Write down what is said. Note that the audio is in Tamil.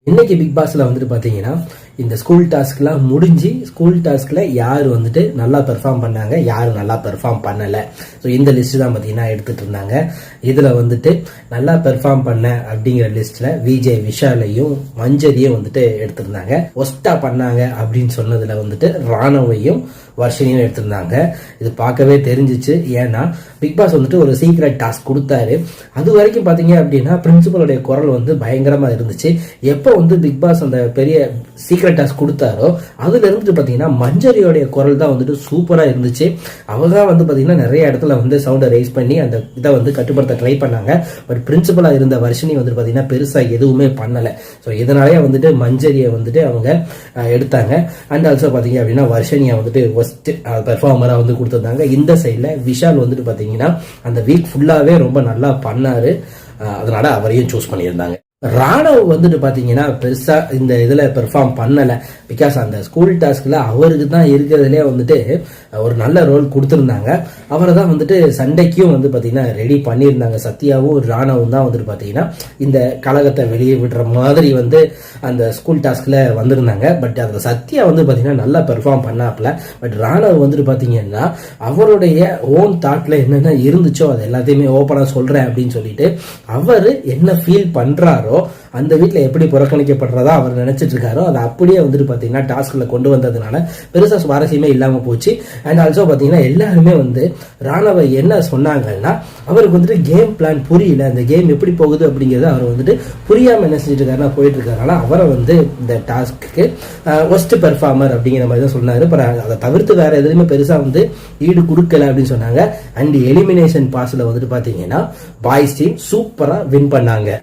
இன்னைக்கு பிக் பாஸ்ல வந்துட்டு பாத்தீங்கன்னா இந்த ஸ்கூல் டாஸ்க்லாம் முடிஞ்சு ஸ்கூல் டாஸ்க்ல யார் வந்துட்டு நல்லா பெர்ஃபார்ம் பண்ணாங்க, யார் நல்லா பெர்ஃபார்ம் பண்ணல. ஸோ இந்த லிஸ்ட் தான் பாத்தீங்கன்னா எடுத்துட்டு இருந்தாங்க. இதுல வந்துட்டு நல்லா பெர்ஃபார்ம் பண்ண அப்படிங்கிற லிஸ்ட்ல விஜய், விஷாலையும் மஞ்சரியும் வந்துட்டு எடுத்திருந்தாங்க. ஒஸ்டா பண்ணாங்க அப்படின்னு சொன்னதுல வந்துட்டு ராணவையும் வர்ஷினியும் எடுத்திருந்தாங்க. இது பார்க்கவே தெரிஞ்சிச்சு. ஏன்னா பிக் பாஸ் வந்துட்டு ஒரு சீக்ரெட் டாஸ்க் கொடுத்தாரு. அது வரைக்கும் பாத்தீங்க அப்படின்னா பிரின்சிபலுடைய குரல் வந்து பயங்கரமா இருந்துச்சு. எப்போ வந்து பிக் பாஸ் அந்த பெரிய சீக்ரெட் டாஸ்க் கொடுத்தாரோ அதுல இருந்து பாத்தீங்கன்னா மஞ்சரியோடைய குரல் தான் வந்துட்டு சூப்பரா இருந்துச்சு. அவங்க தான் வந்து பாத்தீங்கன்னா நிறைய இடத்துல வந்து சவுண்டை ரைஸ் பண்ணி அந்த இதை வந்து கட்டுப்படுத்த ட்ரை பண்ணாங்க. பட் பிரின்சிபலா இருந்த வர்ஷினி வந்துட்டு பாத்தீங்கன்னா பெருசா எதுவுமே பண்ணல. ஸோ இதனாலே வந்துட்டு மஞ்சரியை வந்துட்டு அவங்க எடுத்தாங்க. அண்ட் ஆல்சோ பாத்தீங்க அப்படின்னா வர்ஷினியை வந்துட்டு பெர்ஃபார்மரா வந்து கொடுத்திருந்தாங்க. இந்த சைட்ல விஷால் வந்துட்டு பாத்தீங்கன்னா அந்த வீக் ஃபுல்லாவே ரொம்ப நல்லா பண்ணாரு. அதனால அவரையும் சூஸ் பண்ணியிருந்தாங்க. ராணவ் வந்துட்டு பாத்தீங்கன்னா பெருசா இந்த இதுல பெர்ஃபார்ம் பண்ணல. பிகாஸ் அந்த ஸ்கூல் டாஸ்க்ல அவருக்கு தான் இருக்கிறதுலே வந்துட்டு ஒரு நல்ல ரோல் கொடுத்திருந்தாங்க. அவரை தான் வந்துட்டு சண்டைக்கும் வந்து பாத்தீங்கன்னா ரெடி பண்ணியிருந்தாங்க. சத்யாவும் ராணவும் தான் வந்துட்டு பாத்தீங்கன்னா இந்த கழகத்தை வெளியே விடுற மாதிரி வந்து அந்த ஸ்கூல் டாஸ்க்ல வந்திருந்தாங்க. பட் அந்த சத்யா வந்து பாத்தீங்கன்னா நல்லா பெர்ஃபார்ம் பண்ணாப்ல. பட் ராணவ் வந்துட்டு பாத்தீங்கன்னா அவருடைய ஓன் தாட்ல என்னென்ன இருந்துச்சோ அது எல்லாத்தையுமே ஓப்பனா சொல்றேன் அப்படின்னு சொல்லிட்டு அவரு என்ன ஃபீல் பண்றாரோ அந்த வீட்டில் எப்படி புறக்கணிக்கப்படுறதா அவர் நினைச்சிட்டு இருக்காரோ அதை அப்படியே வந்துட்டு பாத்தீங்கன்னா டாஸ்க்ல கொண்டு வந்ததுனால பெருசா சுவாரஸ்யமே இல்லாம போச்சு. அண்ட் ஆல்சோ பாத்தீங்கன்னா எல்லாருமே வந்து ராணவை என்ன சொன்னாங்கன்னா அவருக்கு வந்துட்டு கேம் பிளான் புரியல, அந்த கேம் எப்படி போகுது அப்படிங்கறது அவர் வந்துட்டு புரியாம என்ன செஞ்சுட்டு இருக்காருன்னா போயிட்டு இருக்காருனால அவரை வந்து இந்த டாஸ்க்கு ஒஸ்ட் பெர்ஃபார்மர் அப்படிங்கிற மாதிரி தான் சொன்னாரு. அதை தவிர்த்து வேற எதுவுமே பெருசா வந்து ஈடு கொடுக்கல அப்படின்னு சொன்னாங்க. அண்ட் எலிமினேஷன் பாஸ்ல வந்துட்டு பாத்தீங்கன்னா பாய்ஸ் டீம் சூப்பரா வின் பண்ணாங்க.